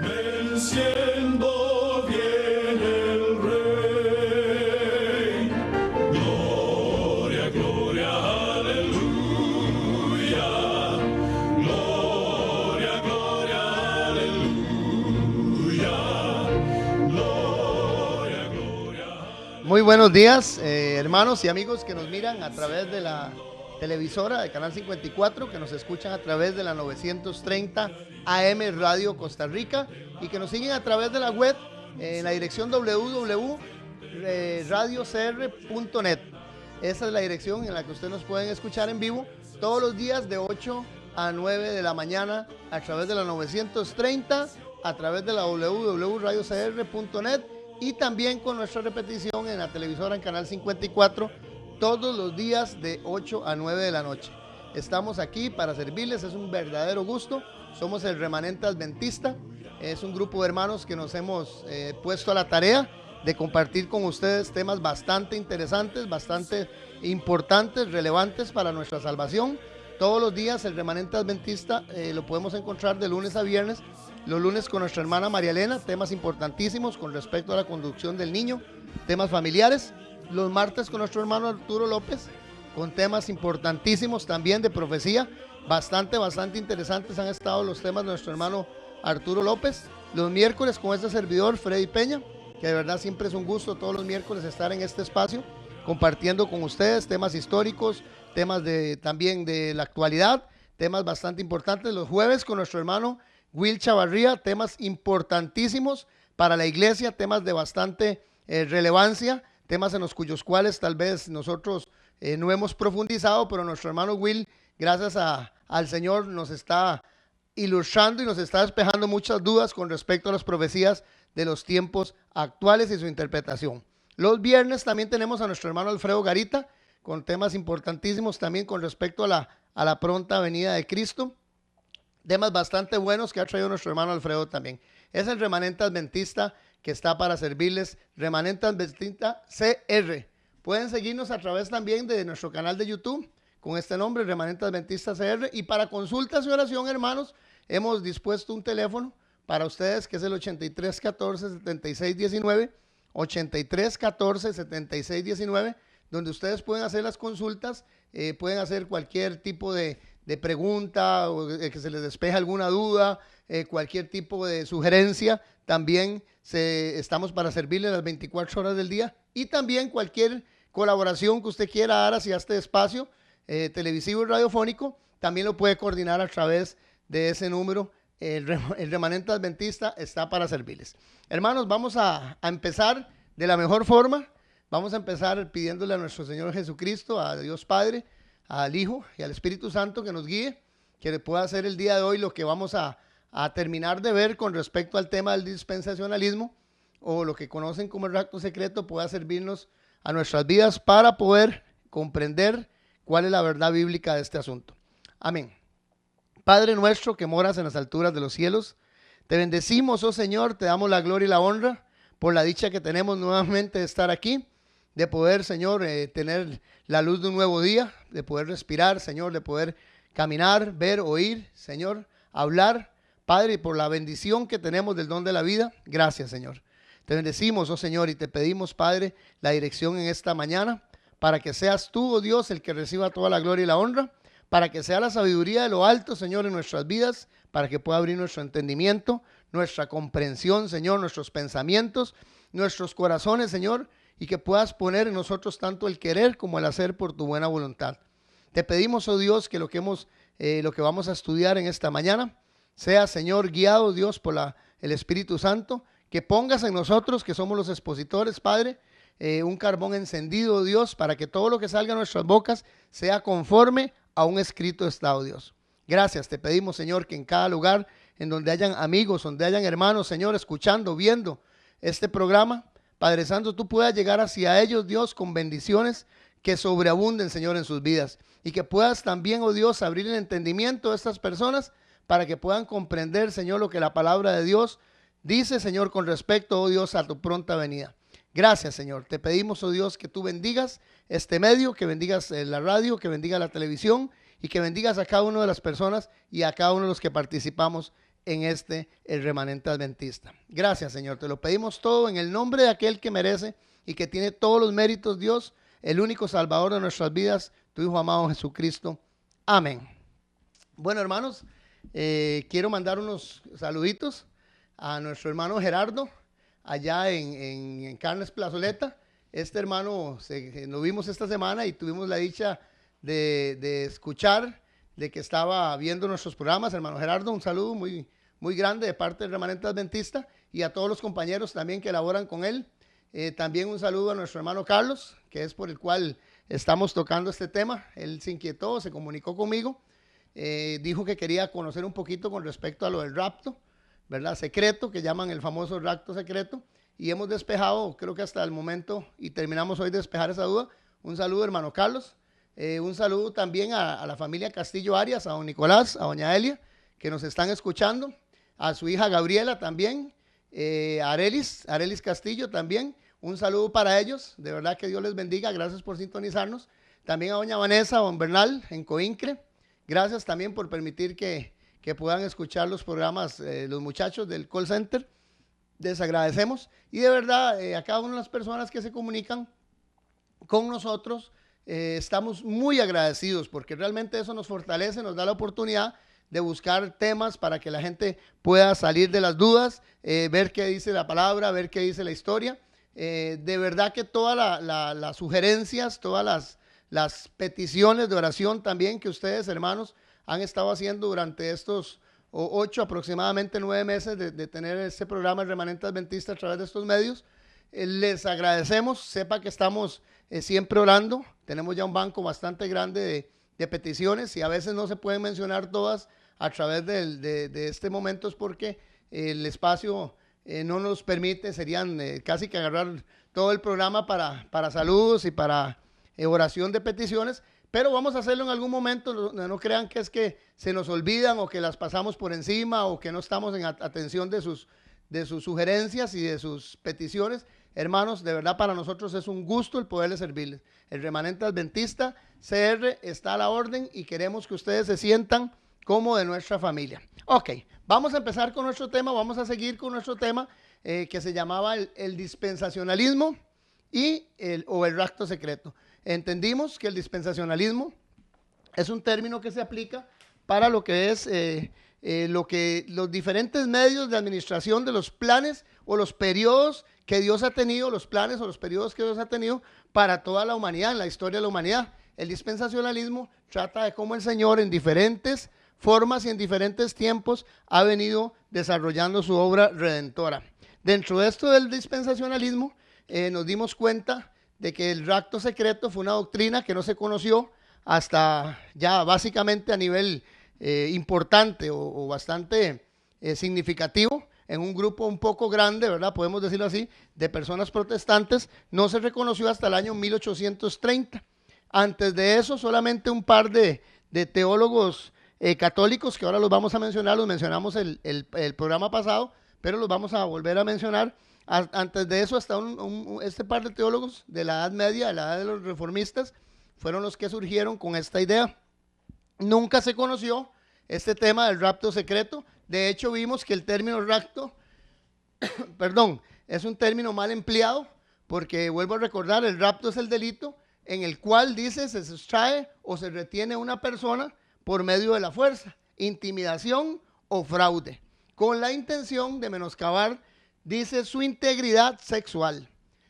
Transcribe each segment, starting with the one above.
Venciendo viene el Rey. Gloria, gloria, aleluya. Gloria, gloria, aleluya. Gloria, gloria. Muy buenos días, hermanos y amigos que nos miran a través de la televisora de Canal 54, que nos escuchan a través de la 930 AM Radio Costa Rica y que nos siguen a través de la web en la dirección www.radiocr.net. Esa es la dirección en la que ustedes nos pueden escuchar en vivo todos los días de 8 a 9 de la mañana a través de la 930, a través de la www.radiocr.net y también con nuestra repetición en la televisora en Canal 54 todos los días de 8 a 9 de la noche. Estamos aquí para servirles, es un verdadero gusto. Somos el Remanente Adventista, es un grupo de hermanos que nos hemos puesto a la tarea de compartir con ustedes temas bastante interesantes, bastante importantes, relevantes para nuestra salvación. Todos los días el Remanente Adventista lo podemos encontrar de lunes a viernes. Los lunes con nuestra hermana María Elena, temas importantísimos con respecto a la conducción del niño, temas familiares. Los martes con nuestro hermano Arturo López, con temas importantísimos también de profecía, bastante interesantes han estado los temas de nuestro hermano Arturo López. Los miércoles con este servidor Freddy Peña, que de verdad siempre es un gusto todos los miércoles estar en este espacio, compartiendo con ustedes temas históricos, temas también de la actualidad, temas bastante importantes. Los jueves con nuestro hermano Will Chavarría, temas importantísimos para la iglesia, temas de bastante relevancia, temas en los cuyos cuales tal vez nosotros no hemos profundizado, pero nuestro hermano Will, gracias al Señor, nos está ilustrando y nos está despejando muchas dudas con respecto a las profecías de los tiempos actuales y su interpretación. Los viernes también tenemos a nuestro hermano Alfredo Garita, con temas importantísimos también con respecto a la pronta venida de Cristo. Temas bastante buenos que ha traído nuestro hermano Alfredo también. Es el Remanente Adventista que está para servirles, Remanente Adventista CR. Pueden seguirnos a través también de nuestro canal de YouTube con este nombre, Remanente Adventista CR. Y para consultas y oración, hermanos, hemos dispuesto un teléfono para ustedes que es el 8314-7619, 8314-7619, donde ustedes pueden hacer las consultas, pueden hacer cualquier tipo de pregunta o que se les despeje alguna duda, cualquier tipo de sugerencia. También estamos para servirle las 24 horas del día y también cualquier colaboración que usted quiera dar hacia este espacio televisivo y radiofónico, también lo puede coordinar a través de ese número. El Remanente Adventista está para servirles. Hermanos, vamos a empezar de la mejor forma. Vamos a empezar pidiéndole a nuestro Señor Jesucristo, a Dios Padre, al Hijo y al Espíritu Santo que nos guíe, que le pueda hacer el día de hoy lo que vamos a terminar de ver con respecto al tema del dispensacionalismo, o lo que conocen como el rapto secreto, pueda servirnos a nuestras vidas para poder comprender cuál es la verdad bíblica de este asunto. Amén. Padre nuestro que moras en las alturas de los cielos, te bendecimos, oh Señor, te damos la gloria y la honra por la dicha que tenemos nuevamente de estar aquí, de poder, Señor, tener la luz de un nuevo día, de poder respirar, Señor, de poder caminar, ver, oír, Señor, hablar. Padre, por la bendición que tenemos del don de la vida, gracias, Señor. Te bendecimos, oh Señor, y te pedimos, Padre, la dirección en esta mañana, para que seas tú, oh Dios, el que reciba toda la gloria y la honra, para que sea la sabiduría de lo alto, Señor, en nuestras vidas, para que pueda abrir nuestro entendimiento, nuestra comprensión, Señor, nuestros pensamientos, nuestros corazones, Señor, y que puedas poner en nosotros tanto el querer como el hacer por tu buena voluntad. Te pedimos, oh Dios, que lo que vamos a estudiar en esta mañana sea, Señor, guiado, Dios, por el Espíritu Santo, que pongas en nosotros, que somos los expositores, Padre, un carbón encendido, Dios, para que todo lo que salga de nuestras bocas sea conforme a un escrito estado, Dios. Gracias, te pedimos, Señor, que en cada lugar en donde hayan amigos, donde hayan hermanos, Señor, escuchando, viendo este programa, Padre Santo, tú puedas llegar hacia ellos, Dios, con bendiciones que sobreabunden, Señor, en sus vidas. Y que puedas también, oh Dios, abrir el entendimiento de estas personas para que puedan comprender, Señor, lo que la palabra de Dios dice, Señor, con respecto, oh Dios, a tu pronta venida. Gracias, Señor. Te pedimos, oh Dios, que tú bendigas este medio, que bendigas la radio, que bendigas la televisión y que bendigas a cada una de las personas y a cada uno de los que participamos en el remanente adventista. Gracias, Señor. Te lo pedimos todo en el nombre de aquel que merece y que tiene todos los méritos, Dios, el único Salvador de nuestras vidas, tu Hijo amado Jesucristo. Amén. Bueno, hermanos, quiero mandar unos saluditos a nuestro hermano Gerardo, allá en Carnes Plazoleta. Este hermano lo vimos esta semana y tuvimos la dicha de escuchar, de que estaba viendo nuestros programas. Hermano Gerardo, un saludo muy, muy grande de parte del remanente adventista y a todos los compañeros también que laboran con él. También un saludo a nuestro hermano Carlos, que es por el cual estamos tocando este tema. Él se inquietó, se comunicó conmigo, dijo que quería conocer un poquito con respecto a lo del rapto, ¿verdad? Secreto, que llaman el famoso rapto secreto, y hemos despejado, creo que hasta el momento, y terminamos hoy de despejar esa duda. Un saludo, hermano Carlos. Un saludo también a la familia Castillo Arias, a don Nicolás, a doña Elia, que nos están escuchando, a su hija Gabriela también, a Arelis Castillo también. Un saludo para ellos, de verdad que Dios les bendiga, gracias por sintonizarnos. También a doña Vanessa, a don Bernal en Coincre, gracias también por permitir que puedan escuchar los programas, los muchachos del call center. Les agradecemos y de verdad a cada una de las personas que se comunican con nosotros, estamos muy agradecidos porque realmente eso nos fortalece, nos da la oportunidad de buscar temas para que la gente pueda salir de las dudas, ver qué dice la palabra, ver qué dice la historia. De verdad que todas las sugerencias, todas las peticiones de oración también que ustedes, hermanos, han estado haciendo durante estos 8, aproximadamente 9 meses de tener este programa El Remanente Adventista a través de estos medios. Les agradecemos, sepa que estamos siempre orando, tenemos ya un banco bastante grande de peticiones y a veces no se pueden mencionar todas a través de este momento, es porque el espacio no nos permite, serían casi que agarrar todo el programa para saludos y para oración de peticiones, pero vamos a hacerlo en algún momento. No crean que es que se nos olvidan o que las pasamos por encima o que no estamos en atención de sus sugerencias y de sus peticiones. Hermanos, de verdad para nosotros es un gusto el poderles servirles. El Remanente Adventista CR está a la orden y queremos que ustedes se sientan como de nuestra familia. Ok, vamos a empezar con nuestro tema, vamos a seguir con nuestro tema que se llamaba el dispensacionalismo o el rapto secreto. Entendimos que el dispensacionalismo es un término que se aplica para lo que es los diferentes medios de administración de los planes o los periodos que Dios ha tenido, los planes o los periodos que Dios ha tenido para toda la humanidad, en la historia de la humanidad. El dispensacionalismo trata de cómo el Señor en diferentes formas y en diferentes tiempos ha venido desarrollando su obra redentora. Dentro de esto del dispensacionalismo nos dimos cuenta de que el rapto secreto fue una doctrina que no se conoció hasta ya básicamente a nivel importante o bastante significativo en un grupo un poco grande, ¿verdad? Podemos decirlo así, de personas protestantes. No se reconoció hasta el año 1830. Antes de eso, solamente un par de teólogos católicos, que ahora los vamos a mencionar, los mencionamos el programa pasado, pero los vamos a volver a mencionar. Antes de eso, hasta este par de teólogos de la Edad Media, de la Edad de los Reformistas, fueron los que surgieron con esta idea. Nunca se conoció este tema del rapto secreto. De hecho, vimos que el término rapto, perdón, es un término mal empleado, porque vuelvo a recordar, el rapto es el delito en el cual dice se sustrae o se retiene una persona por medio de la fuerza, intimidación o fraude, con la intención de menoscabar, dice, su integridad sexual.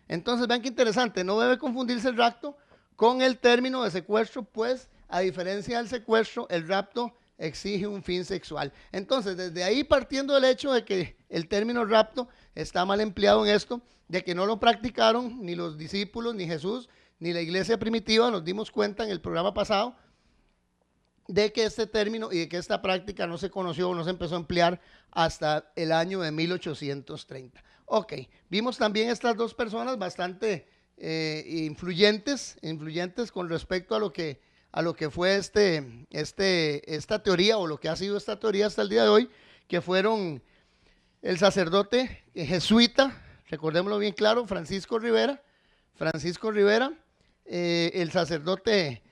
Entonces, vean qué interesante, no debe confundirse el rapto con el término de secuestro, pues a diferencia del secuestro, el rapto exige un fin sexual. Entonces, desde ahí, partiendo del hecho de que el término rapto está mal empleado en esto, de que no lo practicaron ni los discípulos, ni Jesús, ni la iglesia primitiva, nos dimos cuenta en el programa pasado de que este término y de que esta práctica no se conoció o no se empezó a emplear hasta el año de 1830. Ok, vimos también estas dos personas bastante influyentes con respecto a lo que fue esta teoría o lo que ha sido esta teoría hasta el día de hoy, que fueron el sacerdote jesuita, recordémoslo bien claro, Francisco Rivera, el sacerdote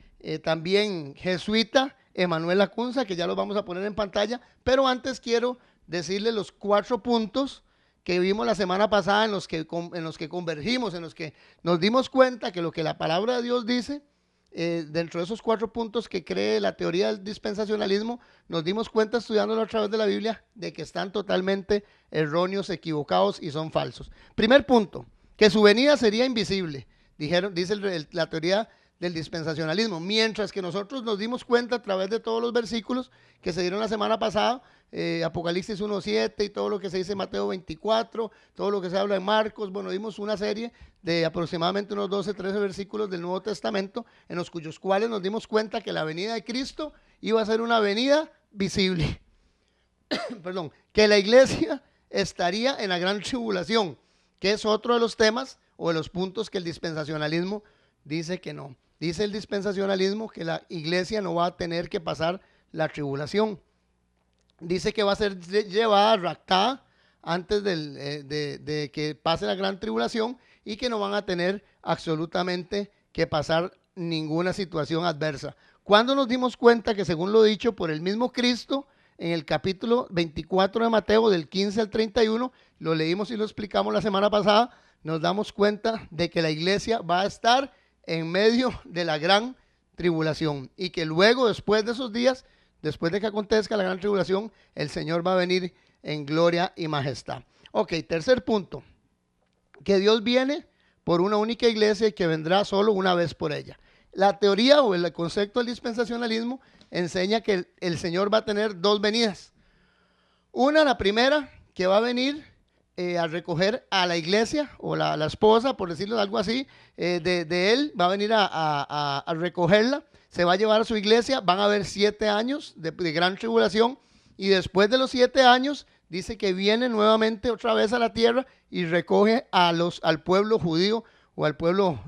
también jesuita, Emanuel Lacunza, que ya lo vamos a poner en pantalla, pero antes quiero decirles los 4 puntos que vimos la semana pasada, en los que convergimos, en los que nos dimos cuenta que lo que la palabra de Dios dice, dentro de esos 4 puntos que cree la teoría del dispensacionalismo, nos dimos cuenta estudiándolo a través de la Biblia de que están totalmente erróneos, equivocados y son falsos. Primer punto, que su venida sería invisible, dice la teoría del dispensacionalismo, mientras que nosotros nos dimos cuenta a través de todos los versículos que se dieron la semana pasada, Apocalipsis 1:7 y todo lo que se dice en Mateo 24, todo lo que se habla en Marcos. Bueno, vimos una serie de aproximadamente unos 12, 13 versículos del Nuevo Testamento en los cuyos cuales nos dimos cuenta que la venida de Cristo iba a ser una venida visible. Perdón, que la iglesia estaría en la gran tribulación, que es otro de los temas o de los puntos que el dispensacionalismo dice que no. Dice el dispensacionalismo que la iglesia no va a tener que pasar la tribulación. Dice que va a ser llevada, raptada, antes de que pase la gran tribulación, y que no van a tener absolutamente que pasar ninguna situación adversa. ¿Cuándo nos dimos cuenta que, según lo dicho por el mismo Cristo, en el capítulo 24 de Mateo, del 15 al 31, lo leímos y lo explicamos la semana pasada, nos damos cuenta de que la iglesia va a estar en medio de la gran tribulación, y que luego, después de esos días, después de que acontezca la gran tribulación, el Señor va a venir en gloria y majestad. Ok, tercer punto, que Dios viene por una única iglesia y que vendrá solo una vez por ella. La teoría o el concepto del dispensacionalismo enseña que el Señor va a tener 2 venidas. Una, la primera, que va a venir a recoger a la iglesia o la esposa, por decirlo algo así, de él, va a venir a recogerla, se va a llevar a su iglesia, van a haber 7 años de gran tribulación, y después de los 7 años dice que viene nuevamente otra vez a la tierra y recoge al pueblo judío o al pueblo,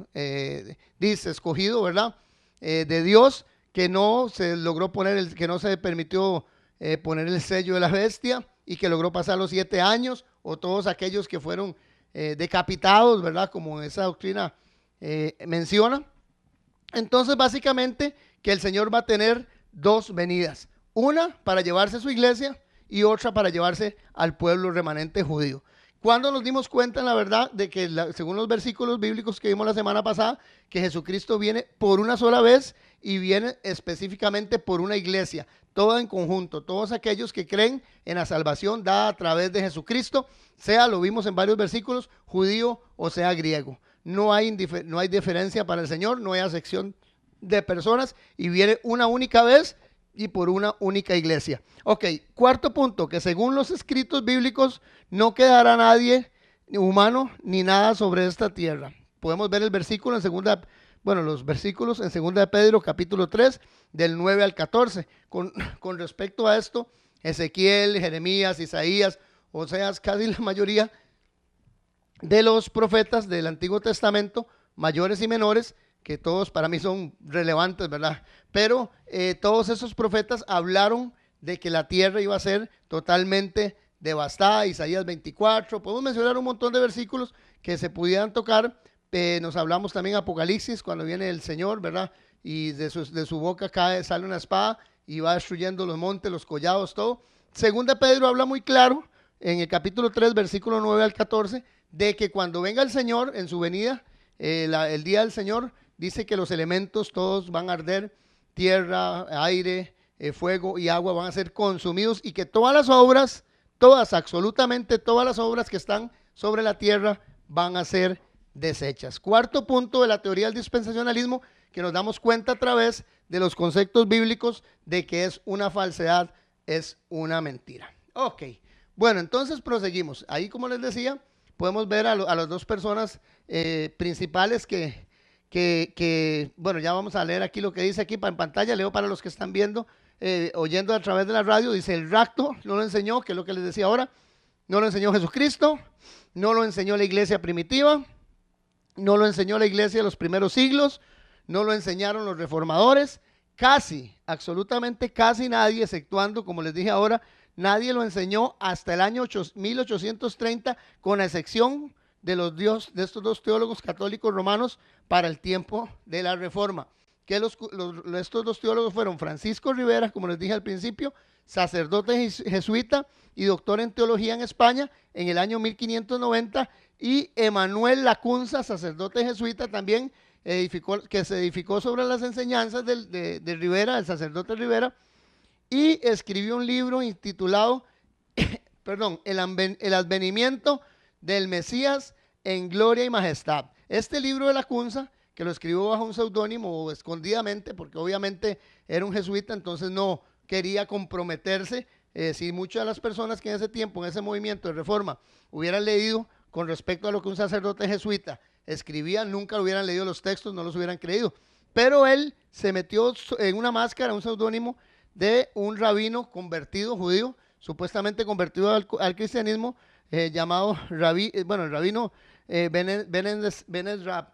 dice, escogido, ¿verdad? De Dios, que no se logró poner, que no se permitió poner el sello de la bestia, y que logró pasar los 7 años, o todos aquellos que fueron decapitados, ¿verdad? Como esa doctrina menciona. Entonces, básicamente, que el Señor va a tener 2 venidas. Una para llevarse a su iglesia y otra para llevarse al pueblo remanente judío. ¿Cuándo nos dimos cuenta, en la verdad, de que según los versículos bíblicos que vimos la semana pasada, que Jesucristo viene por una sola vez y viene específicamente por una iglesia, toda en conjunto, todos aquellos que creen en la salvación dada a través de Jesucristo, sea, lo vimos en varios versículos, judío o sea griego? No hay diferencia para el Señor, no hay acepción de personas, y viene una única vez y por una única iglesia. Ok, cuarto punto, que según los escritos bíblicos no quedará nadie humano ni nada sobre esta tierra. Podemos ver el versículo los versículos en 2 de Pedro capítulo 3 del 9 al 14. Con respecto a esto, Ezequiel, Jeremías, Isaías, Oseas, casi la mayoría de los profetas del Antiguo Testamento, mayores y menores, que todos para mí son relevantes, ¿verdad? Pero todos esos profetas hablaron de que la tierra iba a ser totalmente devastada. Isaías 24, podemos mencionar un montón de versículos que se pudieran tocar. Nos hablamos también Apocalipsis, cuando viene el Señor, ¿verdad? Y de su boca sale una espada y va destruyendo los montes, los collados, todo. Segunda Pedro habla muy claro en el capítulo 3, versículo 9 al 14, de que cuando venga el Señor en su venida, el día del Señor, dice que los elementos todos van a arder, tierra, aire, fuego y agua van a ser consumidos, y que todas las obras, absolutamente todas las obras que están sobre la tierra van a ser deshechas. Cuarto punto de la teoría del dispensacionalismo, que nos damos cuenta a través de los conceptos bíblicos de que es una falsedad, es una mentira. Ok, bueno, entonces proseguimos. Ahí, como les decía, podemos ver a las 2 personas principales bueno, ya vamos a leer aquí lo que dice aquí en pantalla. Leo para los que están viendo, oyendo a través de la radio. Dice: el rapto no lo enseñó, que es lo que les decía ahora, no lo enseñó Jesucristo, no lo enseñó la iglesia primitiva, no lo enseñó la iglesia de los primeros siglos, no lo enseñaron los reformadores, absolutamente casi nadie, exceptuando, como les dije ahora, nadie lo enseñó hasta el año 1830, con la excepción de estos 2 teólogos católicos romanos para el tiempo de la Reforma, que estos dos teólogos fueron Francisco Rivera, como les dije al principio, sacerdote jesuita y doctor en teología en España en el año 1590, y Emanuel Lacunza, sacerdote jesuita también, que se edificó sobre las enseñanzas de Rivera, el sacerdote Rivera, y escribió un libro intitulado el advenimiento del Mesías en gloria y majestad. Este libro de Lacunza, que lo escribió bajo un seudónimo o escondidamente, porque obviamente era un jesuita, entonces no quería comprometerse. Si muchas de las personas que en ese tiempo, en ese movimiento de reforma, hubieran leído con respecto a lo que un sacerdote jesuita escribía, nunca hubieran leído los textos, no los hubieran creído. Pero él se metió en una máscara, un seudónimo de un rabino convertido, judío, supuestamente convertido al cristianismo, llamado el rabino Benes Rab.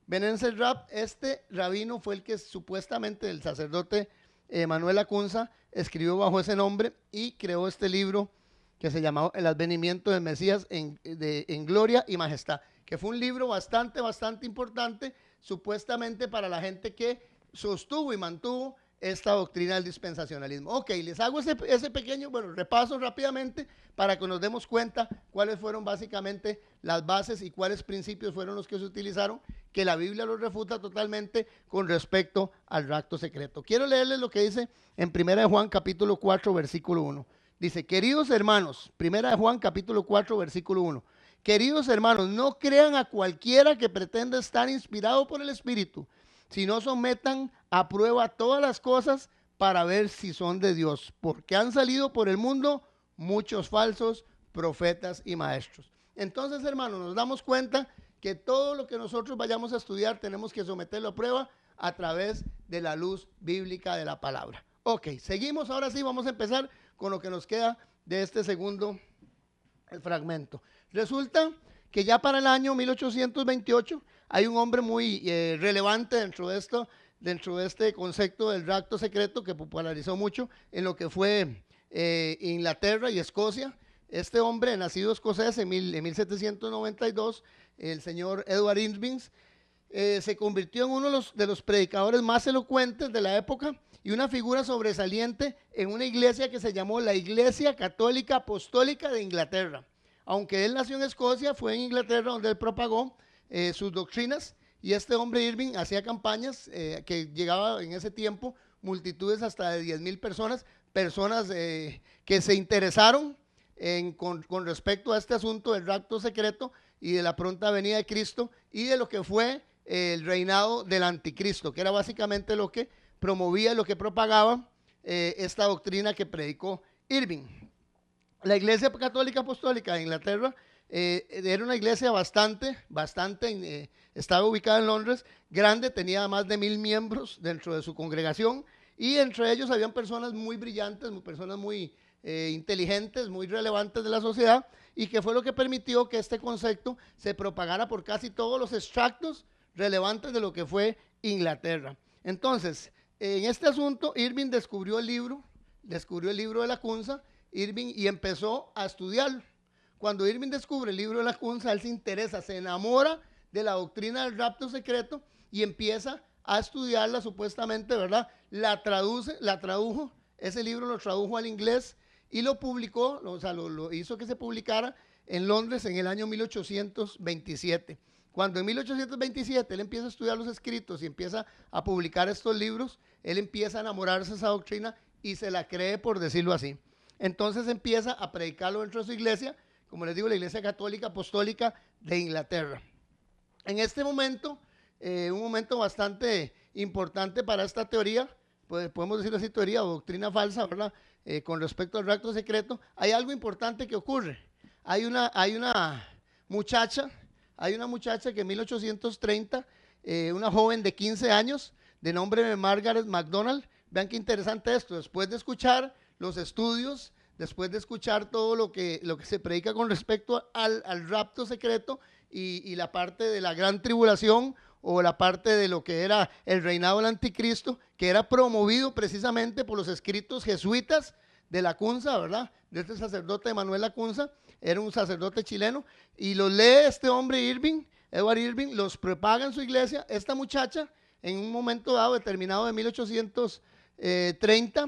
Benes Rab, este rabino fue el que supuestamente el sacerdote Manuel Lacunza escribió bajo ese nombre y creó este libro que se llamaba El advenimiento del Mesías en gloria y majestad, que fue un libro bastante importante, supuestamente para la gente que sostuvo y mantuvo esta doctrina del dispensacionalismo. Ok, les hago ese pequeño repaso rápidamente para que nos demos cuenta cuáles fueron básicamente las bases y cuáles principios fueron los que se utilizaron, que la Biblia los refuta totalmente con respecto al rapto secreto. Quiero leerles lo que dice en 1 de Juan capítulo 4 versículo 1. Dice, queridos hermanos, 1 de Juan capítulo 4 versículo 1. Queridos hermanos, no crean a cualquiera que pretenda estar inspirado por el Espíritu, sino sometan a prueba todas las cosas para ver si son de Dios, porque han salido por el mundo muchos falsos profetas y maestros. Entonces, hermanos, nos damos cuenta que todo lo que nosotros vayamos a estudiar tenemos que someterlo a prueba a través de la luz bíblica de la palabra. Ok, seguimos, ahora sí vamos a empezar con lo que nos queda de este segundo fragmento. Resulta que ya para el año 1828 hay un hombre muy relevante dentro de este concepto del rapto secreto, que popularizó mucho en lo que fue Inglaterra y Escocia. Este hombre, nacido escocés en 1792, el señor Edward Irving, se convirtió en uno de los predicadores más elocuentes de la época y una figura sobresaliente en una iglesia que se llamó la Iglesia Católica Apostólica de Inglaterra. Aunque él nació en Escocia, fue en Inglaterra donde él propagó sus doctrinas, y este hombre Irving hacía campañas que llegaba en ese tiempo multitudes hasta de 10,000 personas que se interesaron con respecto a este asunto del rapto secreto y de la pronta venida de Cristo y de lo que fue el reinado del anticristo, que era básicamente lo que promovía, lo que propagaba esta doctrina que predicó Irving. La Iglesia Católica Apostólica de Inglaterra era una iglesia estaba ubicada en Londres, grande, tenía más de 1,000 miembros dentro de su congregación, y entre ellos habían personas muy brillantes, personas muy inteligentes, muy relevantes de la sociedad, y que fue lo que permitió que este concepto se propagara por casi todos los extractos relevantes de lo que fue Inglaterra. Entonces, en este asunto, Irving descubrió el libro de Lacunza, y empezó a estudiarlo. Cuando Irving descubre el libro de Lacunza, él se interesa, se enamora de la doctrina del rapto secreto y empieza a estudiarla supuestamente, ¿verdad? La tradujo, ese libro lo tradujo al inglés y lo publicó, lo hizo que se publicara en Londres en el año 1827. Cuando en 1827 él empieza a estudiar los escritos y empieza a publicar estos libros, él empieza a enamorarse de esa doctrina y se la cree, por decirlo así. Entonces empieza a predicarlo dentro de su iglesia, como les digo, la Iglesia Católica Apostólica de Inglaterra. En este momento, un momento bastante importante para esta teoría, pues podemos decirlo así, teoría o doctrina falsa, ¿verdad? Con respecto al rapto secreto, hay algo importante que ocurre. Hay una muchacha que en 1830, una joven de 15 años, de nombre Margaret MacDonald. Vean qué interesante esto, después de escuchar los estudios, después de escuchar todo lo que se predica con respecto al rapto secreto y la parte de la gran tribulación o la parte de lo que era el reinado del anticristo, que era promovido precisamente por los escritos jesuitas de Lacunza, ¿verdad? De este sacerdote Manuel Lacunza, era un sacerdote chileno, y lo lee este hombre Irving. Edward Irving, los propaga en su iglesia. Esta muchacha, en un momento dado, determinado de 1830,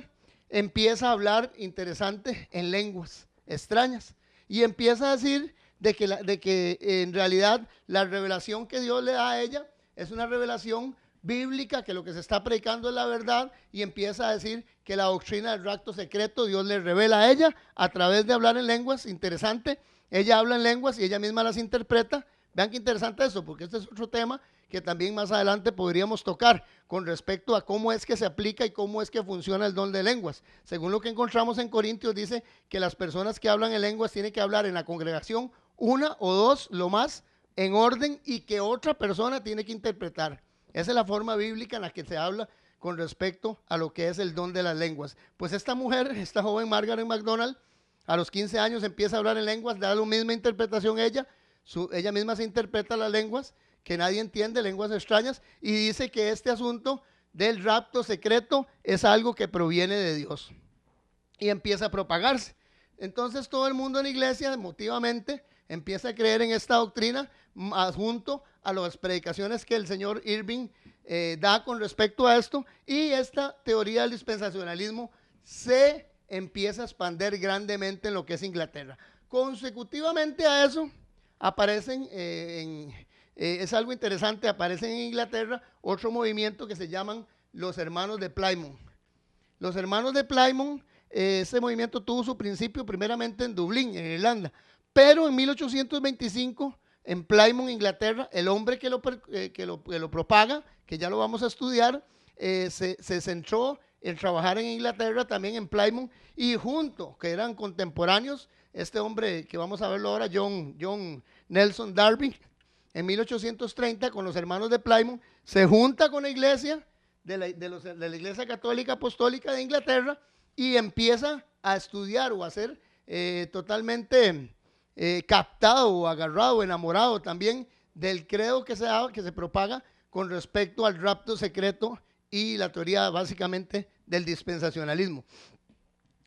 empieza a hablar interesante en lenguas extrañas y empieza a decir de que en realidad la revelación que Dios le da a ella es una revelación bíblica, que lo que se está predicando es la verdad, y empieza a decir que la doctrina del rapto secreto Dios le revela a ella a través de hablar en lenguas. Interesante, ella habla en lenguas y ella misma las interpreta. Vean qué interesante eso, porque este es otro tema que también más adelante podríamos tocar con respecto a cómo es que se aplica y cómo es que funciona el don de lenguas. Según lo que encontramos en Corintios, dice que las personas que hablan en lenguas tienen que hablar en la congregación una o dos, lo más, en orden, y que otra persona tiene que interpretar. Esa es la forma bíblica en la que se habla con respecto a lo que es el don de las lenguas. Pues esta mujer, esta joven Margaret MacDonald, a los 15 años empieza a hablar en lenguas, da la misma interpretación ella misma se interpreta las lenguas que nadie entiende, lenguas extrañas, y dice que este asunto del rapto secreto es algo que proviene de Dios. Y empieza a propagarse. Entonces todo el mundo en la iglesia emotivamente empieza a creer en esta doctrina, adjunto a las predicaciones que el señor Irving da con respecto a esto, y esta teoría del dispensacionalismo se empieza a expandir grandemente en lo que es Inglaterra. Consecutivamente a eso aparecen, es algo interesante, aparecen en Inglaterra otro movimiento que se llaman los hermanos de Plymouth. Los hermanos de Plymouth, ese movimiento tuvo su principio primeramente en Dublín, en Irlanda, pero en 1825 en Plymouth, Inglaterra, el hombre que lo propaga, que ya lo vamos a estudiar, se centró en trabajar en Inglaterra, también en Plymouth, y junto, que eran contemporáneos, este hombre que vamos a verlo ahora, John Nelson Darby, en 1830 con los hermanos de Plymouth, se junta con la iglesia de la Iglesia Católica Apostólica de Inglaterra y empieza a estudiar o a ser totalmente captado o agarrado, enamorado también del credo que se propaga con respecto al rapto secreto y la teoría básicamente del dispensacionalismo.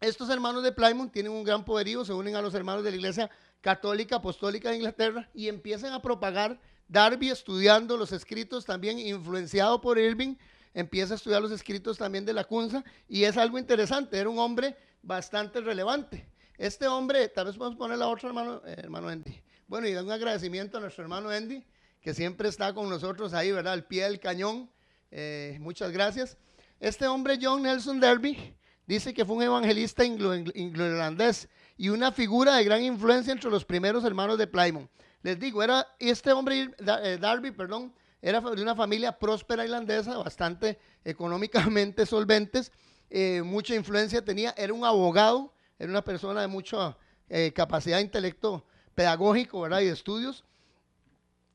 Estos hermanos de Plymouth tienen un gran poderío, se unen a los hermanos de la Iglesia Católica Apostólica de Inglaterra y empiezan a propagar. Darby, estudiando los escritos, también influenciado por Irving, empieza a estudiar los escritos también de Lacunza, y es algo interesante, era un hombre bastante relevante. Este hombre, tal vez podemos poner la otra, hermano Andy. Bueno, y un agradecimiento a nuestro hermano Andy, que siempre está con nosotros ahí, ¿verdad? Al pie del cañón. Muchas gracias. Este hombre, John Nelson Darby, dice que fue un evangelista anglo-irlandés y una figura de gran influencia entre los primeros hermanos de Plymouth. Les digo, este hombre, Darby, era de una familia próspera irlandesa, bastante económicamente solventes, mucha influencia tenía, era un abogado, era una persona de mucha capacidad de intelecto pedagógico, ¿verdad? Y de estudios.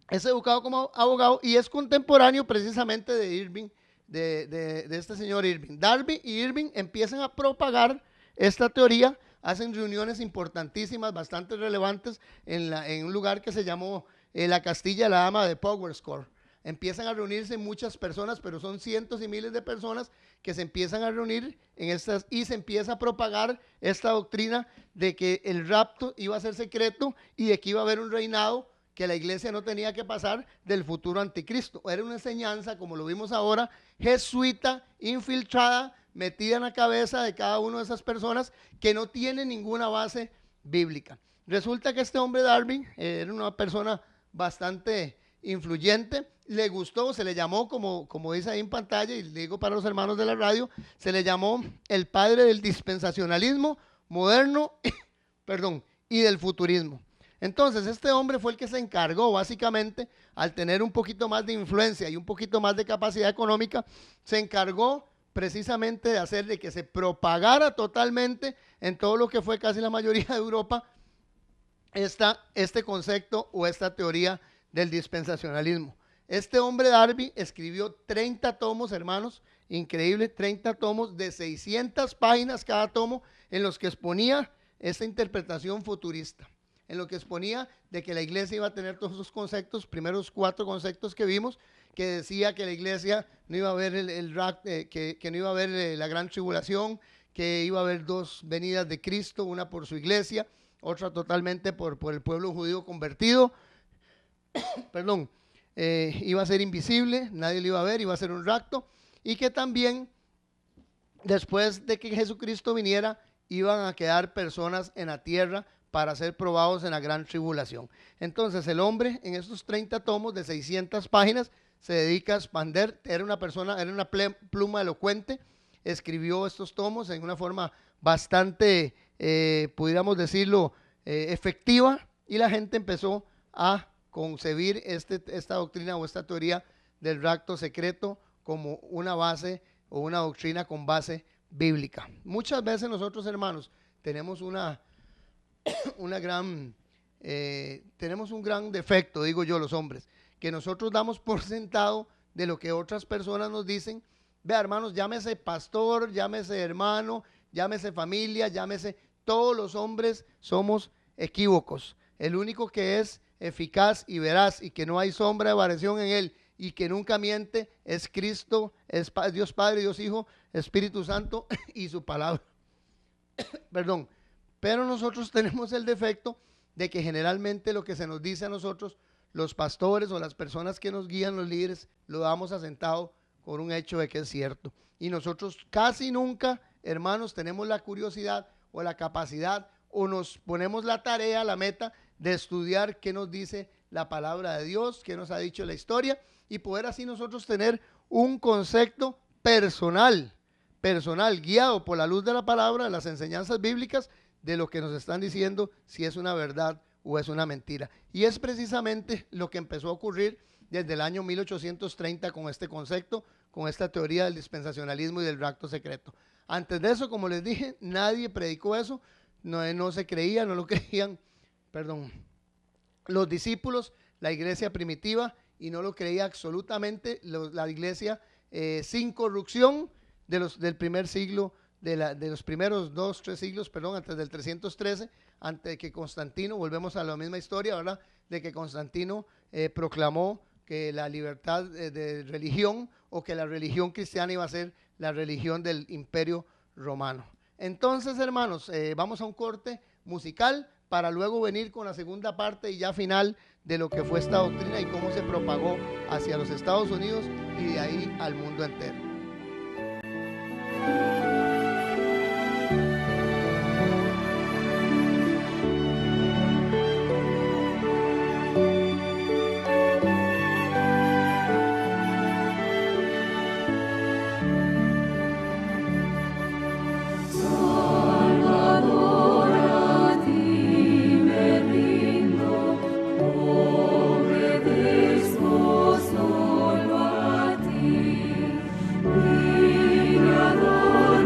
Es educado como abogado y es contemporáneo precisamente de Irving, de este señor Irving. Darby y Irving empiezan a propagar esta teoría, hacen reuniones importantísimas, bastante relevantes en un lugar que se llamó la Castilla la Dama de Powerscourt. Empiezan a reunirse muchas personas, pero son cientos y miles de personas que se empiezan a reunir en estas, y se empieza a propagar esta doctrina de que el rapto iba a ser secreto y de que iba a haber un reinado que la iglesia no tenía que pasar del futuro anticristo. Era una enseñanza, como lo vimos ahora, jesuita, infiltrada, metida en la cabeza de cada una de esas personas que no tiene ninguna base bíblica. Resulta que este hombre Darby era una persona bastante influyente, le gustó, se le llamó, como dice ahí en pantalla, y le digo para los hermanos de la radio, se le llamó el padre del dispensacionalismo moderno y del futurismo. Entonces este hombre fue el que se encargó básicamente, al tener un poquito más de influencia y un poquito más de capacidad económica, se encargó precisamente de hacer de que se propagara totalmente en todo lo que fue casi la mayoría de Europa este concepto o esta teoría del dispensacionalismo. Este hombre Darby escribió 30 tomos, hermanos, increíble, 30 tomos de 600 páginas cada tomo, en los que exponía esta interpretación futurista, en lo que exponía de que la iglesia iba a tener todos esos conceptos, primeros 4 conceptos que vimos, que decía que la iglesia no iba a haber que no iba a haber la gran tribulación, que iba a haber 2 venidas de Cristo, una por su iglesia, otra totalmente por el pueblo judío convertido. perdón, iba a ser invisible, nadie lo iba a ver, iba a ser un rapto, y que también después de que Jesucristo viniera, iban a quedar personas en la tierra para ser probados en la gran tribulación. Entonces el hombre en estos 30 tomos de 600 páginas se dedica a expander, era una persona, era una pluma elocuente, escribió estos tomos en una forma bastante, pudiéramos decirlo, efectiva, y la gente empezó a concebir esta doctrina o esta teoría del rapto secreto como una base o una doctrina con base bíblica. Muchas veces nosotros, hermanos, tenemos tenemos un gran defecto, digo yo, los hombres, que nosotros damos por sentado de lo que otras personas nos dicen. Vea, hermanos, llámese pastor, llámese hermano, llámese familia, llámese, todos los hombres somos equívocos. El único que es eficaz y veraz y que no hay sombra de variación en él y que nunca miente es Cristo, es Dios Padre, Dios Hijo, Espíritu Santo y su palabra. Perdón. Pero nosotros tenemos el defecto de que generalmente lo que se nos dice a nosotros, los pastores o las personas que nos guían, los líderes, lo damos asentado con un hecho de que es cierto. Y nosotros casi nunca, hermanos, tenemos la curiosidad o la capacidad o nos ponemos la tarea, la meta de estudiar qué nos dice la palabra de Dios, qué nos ha dicho la historia, y poder así nosotros tener un concepto personal, guiado por la luz de la palabra, de las enseñanzas bíblicas, de lo que nos están diciendo, si es una verdad o es una mentira. Y es precisamente lo que empezó a ocurrir desde el año 1830 con este concepto, con esta teoría del dispensacionalismo y del rapto secreto. Antes de eso, como les dije, nadie predicó eso, no se creía, no lo creían, perdón, los discípulos, la iglesia primitiva, y no lo creía absolutamente la iglesia sin corrupción del primer siglo, de los primeros 2-3 siglos, perdón, antes del 313, antes de que Constantino, volvemos a la misma historia, ¿verdad? De que Constantino proclamó que la libertad de religión o que la religión cristiana iba a ser la religión del imperio romano. Entonces, hermanos, vamos a un corte musical para luego venir con la segunda parte y ya final de lo que fue esta doctrina y cómo se propagó hacia los Estados Unidos y de ahí al mundo entero. Solo a ti, mi ador.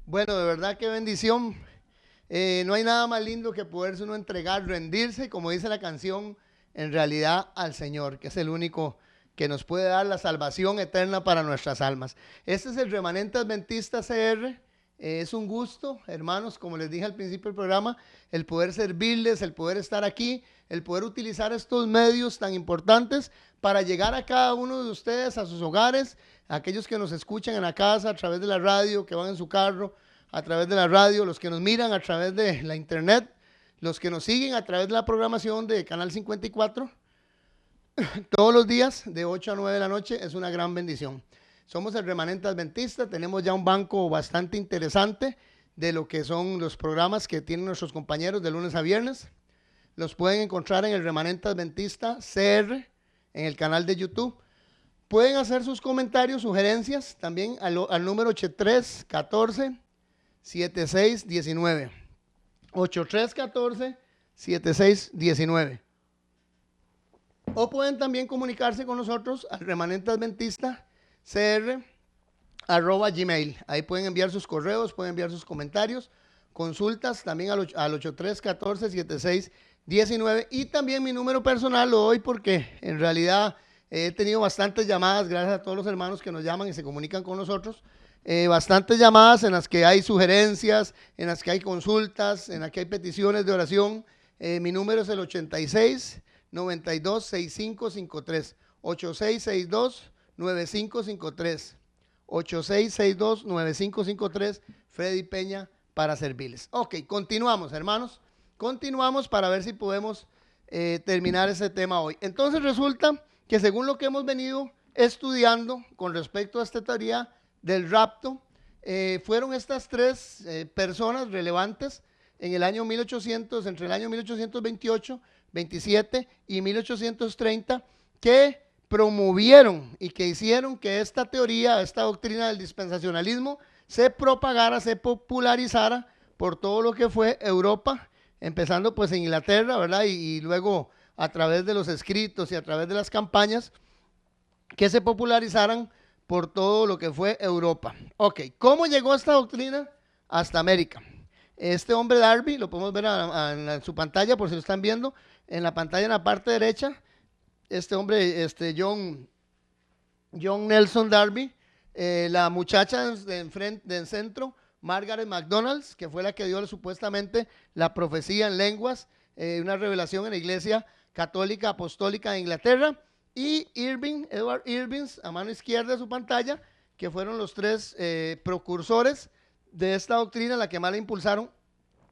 Bueno, de verdad qué bendición. No hay nada más lindo que poderse uno entregar, rendirse, como dice la canción, en realidad al Señor, que es el único que nos puede dar la salvación eterna para nuestras almas. Este es el Remanente Adventista CR. Es un gusto, hermanos, como les dije al principio del programa, el poder servirles, el poder estar aquí, el poder utilizar estos medios tan importantes para llegar a cada uno de ustedes, a sus hogares, a aquellos que nos escuchan en la casa, a través de la radio, que van en su carro, a través de la radio, los que nos miran a través de la internet, los que nos siguen a través de la programación de Canal 54, todos los días de 8 a 9 de la noche. Es una gran bendición. Somos el Remanente Adventista, tenemos ya un banco bastante interesante de lo que son los programas que tienen nuestros compañeros de lunes a viernes. Los pueden encontrar en el Remanente Adventista CR, en el canal de YouTube. Pueden hacer sus comentarios, sugerencias también al número 8314-7619. 8314-7619. O pueden también comunicarse con nosotros al Remanente Adventista cr@gmail. Ahí pueden enviar sus correos, pueden enviar sus comentarios, consultas también al 8314-7619. Y también mi número personal lo doy porque en realidad he tenido bastantes llamadas, gracias a todos los hermanos que nos llaman y se comunican con nosotros. Bastantes llamadas en las que hay sugerencias, en las que hay consultas, en las que hay peticiones de oración. Mi número es el 8692-6553. 8662-9553. 8662-9553. Freddy Peña para servirles. Ok, continuamos, hermanos. Continuamos para ver si podemos terminar ese tema hoy. Entonces resulta que según lo que hemos venido estudiando con respecto a esta teoría del rapto, fueron estas tres personas relevantes en el año 1800, entre el año 1828, 27 y 1830, que promovieron y que hicieron que esta teoría, esta doctrina del dispensacionalismo se propagara, se popularizara por todo lo que fue Europa, empezando pues en Inglaterra, ¿verdad? Y luego a través de los escritos y a través de las campañas que se popularizaran por todo lo que fue Europa. Ok, ¿cómo llegó esta doctrina hasta América? Este hombre Darby, lo podemos ver en su pantalla por si lo están viendo, en la pantalla en la parte derecha, este hombre, John Nelson Darby, la muchacha del centro, Margaret McDonald, que fue la que dio supuestamente la profecía en lenguas, una revelación en la Iglesia Católica Apostólica de Inglaterra, y Edward Irving, a mano izquierda de su pantalla, que fueron los tres precursores de esta doctrina, la que más la impulsaron,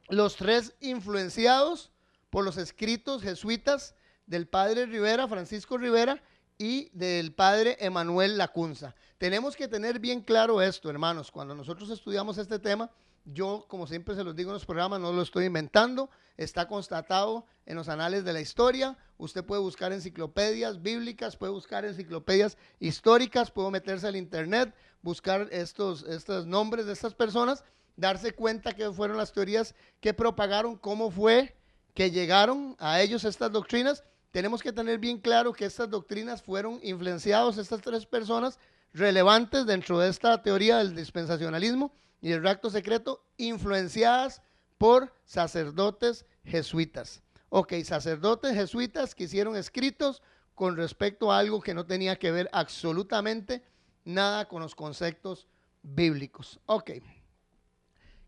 los tres influenciados por los escritos jesuitas del padre Rivera, Francisco Rivera, y del padre Emanuel Lacunza. Tenemos que tener bien claro esto, hermanos, cuando nosotros estudiamos este tema. Yo, como siempre se los digo en los programas, no lo estoy inventando, está constatado en los anales de la historia. Usted puede buscar enciclopedias bíblicas, puede buscar enciclopedias históricas, puede meterse al internet, buscar estos nombres de estas personas, darse cuenta que fueron las teorías que propagaron, cómo fue que llegaron a ellos estas doctrinas. Tenemos que tener bien claro que estas doctrinas fueron influenciados, estas tres personas relevantes dentro de esta teoría del dispensacionalismo y el rapto secreto, influenciadas por sacerdotes jesuitas. Ok, sacerdotes jesuitas que hicieron escritos con respecto a algo que no tenía que ver absolutamente nada con los conceptos bíblicos. Ok,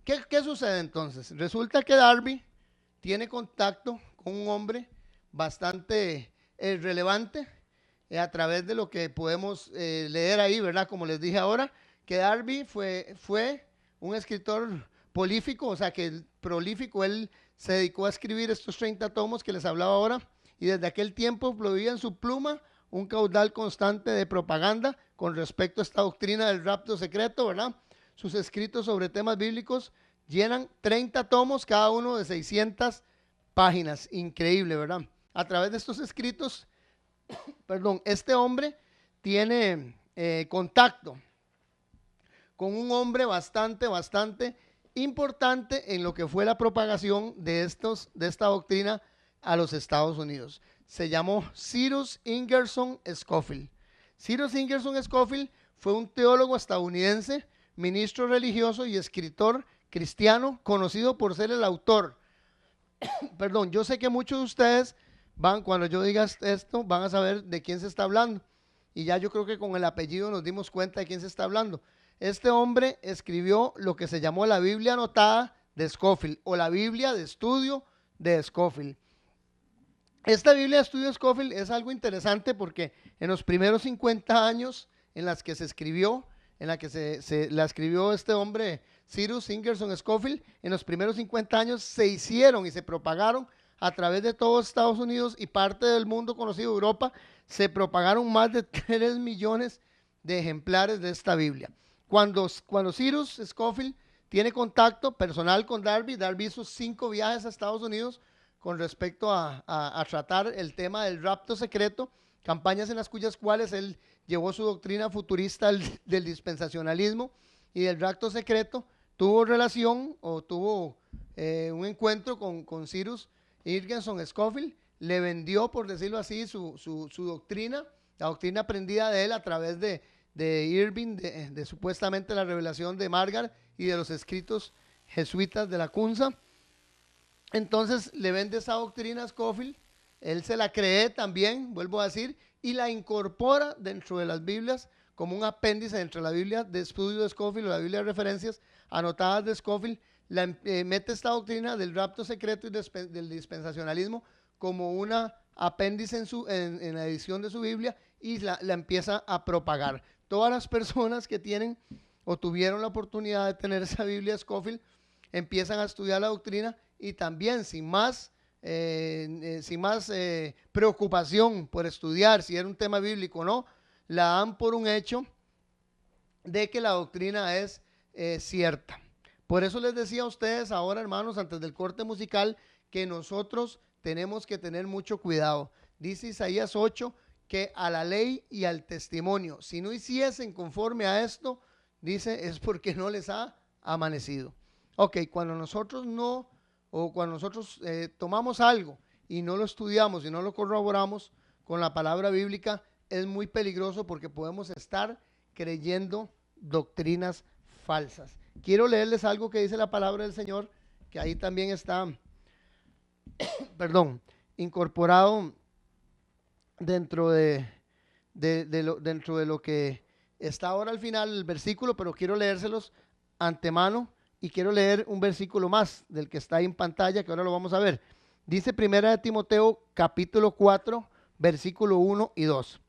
¿qué sucede entonces? Resulta que Darby tiene contacto con un hombre bastante relevante a través de lo que podemos leer ahí, ¿verdad? Como les dije ahora, que Darby fue un escritor prolífico, o sea que prolífico, él se dedicó a escribir estos 30 tomos que les hablaba ahora, y desde aquel tiempo fluía en su pluma un caudal constante de propaganda con respecto a esta doctrina del rapto secreto, ¿verdad? Sus escritos sobre temas bíblicos llenan 30 tomos, cada uno de 600 páginas, increíble, ¿verdad? A través de estos escritos, este hombre tiene contacto con un hombre bastante importante en lo que fue la propagación de esta doctrina a los Estados Unidos. Se llamó Cyrus Ingerson Scofield. Cyrus Ingerson Scofield fue un teólogo estadounidense ministro religioso y escritor cristiano, conocido por ser el autor. Perdón, yo sé que muchos de ustedes cuando yo diga esto, van a saber de quién se está hablando. Y ya yo creo que con el apellido nos dimos cuenta de quién se está hablando. Este hombre escribió lo que se llamó la Biblia anotada de Scofield, o la Biblia de estudio de Scofield. Esta Biblia de estudio de Scofield es algo interesante porque en los primeros 50 años en las que se escribió, en la que la escribió este hombre, Cyrus Ingerson Scofield, en los primeros 50 años se hicieron y se propagaron a través de todo Estados Unidos y parte del mundo conocido, Europa, se propagaron más de 3 millones de ejemplares de esta Biblia. Cuando Cyrus Scofield tiene contacto personal con Darby hizo 5 viajes a Estados Unidos con respecto a tratar el tema del rapto secreto, campañas en las cuales él llevó su doctrina futurista del dispensacionalismo y del rapto secreto. Tuvo relación o tuvo un encuentro con Cyrus Ingerson Scofield, le vendió, por decirlo así, su doctrina, la doctrina aprendida de él a través de Irving, de supuestamente la revelación de Margar y de los escritos jesuitas de la Kunza. Entonces le vende esa doctrina a Scofield, él se la cree también, vuelvo a decir, y la incorpora dentro de las Biblias como un apéndice dentro de la Biblia de estudio de Scofield o la Biblia de referencias anotadas de Scofield. Mete esta doctrina del rapto secreto y del dispensacionalismo como una apéndice en la edición de su Biblia y la empieza a propagar. Todas las personas que tienen o tuvieron la oportunidad de tener esa Biblia de Scofield empiezan a estudiar la doctrina y también sin más preocupación por estudiar si era un tema bíblico o no, la dan por un hecho de que la doctrina es cierta. Por eso les decía a ustedes ahora, hermanos, antes del corte musical, que nosotros tenemos que tener mucho cuidado. Dice Isaías 8 que a la ley y al testimonio, si no hiciesen conforme a esto, dice, es porque no les ha amanecido. Ok, cuando nosotros tomamos algo y no lo estudiamos y no lo corroboramos con la palabra bíblica, es muy peligroso porque podemos estar creyendo doctrinas falsas. Quiero leerles algo que dice la palabra del Señor, que ahí también está, incorporado dentro de lo que está ahora al final del versículo, pero quiero leérselos antemano y quiero leer un versículo más del que está ahí en pantalla, que ahora lo vamos a ver. Dice 1 Timoteo capítulo 4, versículo 1 y 2.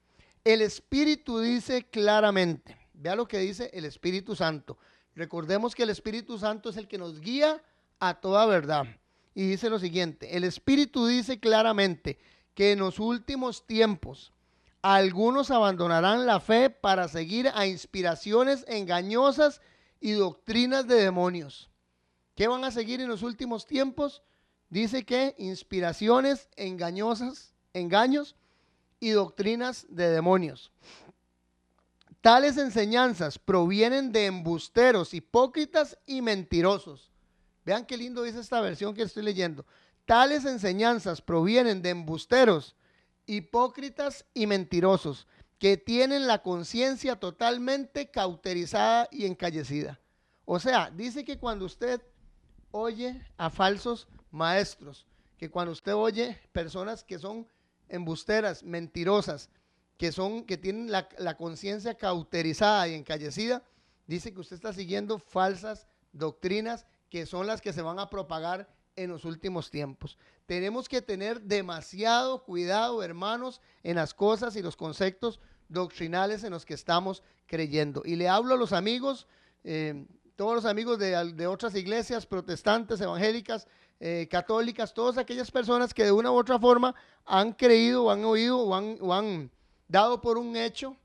El Espíritu dice claramente, vea lo que dice el Espíritu Santo. Recordemos que el Espíritu Santo es el que nos guía a toda verdad. Y dice lo siguiente, el Espíritu dice claramente que en los últimos tiempos algunos abandonarán la fe para seguir a inspiraciones engañosas y doctrinas de demonios. ¿Qué van a seguir en los últimos tiempos? Dice que inspiraciones engañosas, engaños y doctrinas de demonios. Tales enseñanzas provienen de embusteros, hipócritas y mentirosos. Vean qué lindo dice esta versión que estoy leyendo. Tales enseñanzas provienen de embusteros, hipócritas y mentirosos, que tienen la conciencia totalmente cauterizada y encallecida. O sea, dice que cuando usted oye a falsos maestros, que cuando usted oye personas que son embusteras, mentirosas, que tienen la conciencia cauterizada y encallecida, dice que usted está siguiendo falsas doctrinas que son las que se van a propagar en los últimos tiempos. Tenemos que tener demasiado cuidado, hermanos, en las cosas y los conceptos doctrinales en los que estamos creyendo. Y le hablo a los amigos, todos los amigos de otras iglesias protestantes, evangélicas, católicas, todas aquellas personas que de una u otra forma han creído o han oído o han dado por un hecho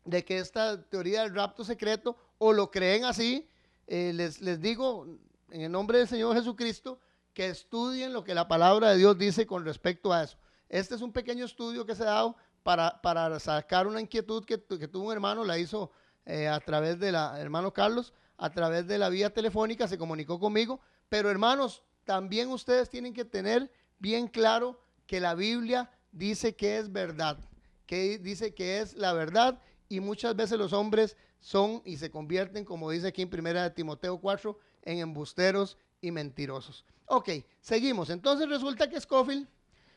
de que esta teoría del rapto secreto o lo creen así, les digo en el nombre del Señor Jesucristo que estudien lo que la palabra de Dios dice con respecto a eso. Este es un pequeño estudio que se ha dado para sacar una inquietud que tuvo un hermano, la hizo a través de hermano Carlos, a través de la vía telefónica, se comunicó conmigo, pero hermanos, también ustedes tienen que tener bien claro que la Biblia dice que es verdad, que dice que es la verdad, y muchas veces los hombres son y se convierten, como dice aquí en 1 Timoteo 4, en embusteros y mentirosos. Ok, seguimos. Entonces resulta que Scofield,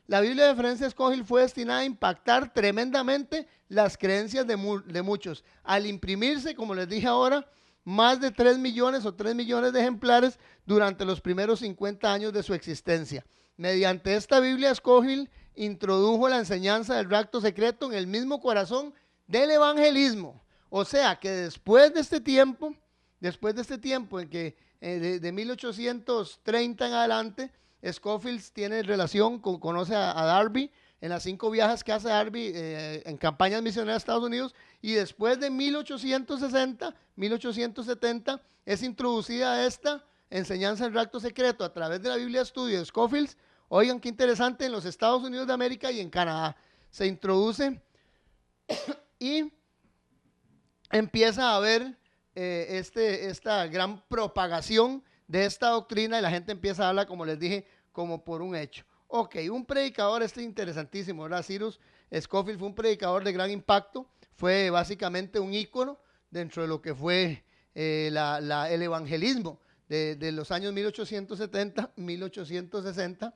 la Biblia de referencia Scofield fue destinada a impactar tremendamente las creencias de muchos. Al imprimirse, como les dije ahora, más de 3 millones o 3 millones de ejemplares durante los primeros 50 años de su existencia. Mediante esta Biblia, Scofield introdujo la enseñanza del rapto secreto en el mismo corazón del evangelismo. O sea que después de este tiempo en que de 1830 en adelante, Scofield tiene relación, conoce a Darby en las 5 viajes que hace Darby en campañas misioneras a Estados Unidos, y después de 1860, 1870 es introducida esta enseñanza del rapto secreto a través de la Biblia de estudio de Scofield. Oigan qué interesante, en los Estados Unidos de América y en Canadá se introduce y empieza a haber esta gran propagación de esta doctrina, y la gente empieza a hablar, como les dije, como por un hecho. Ok, un predicador interesantísimo, ¿verdad? Cyrus Scofield fue un predicador de gran impacto, fue básicamente un ícono dentro de lo que fue el evangelismo de los años 1870, 1860.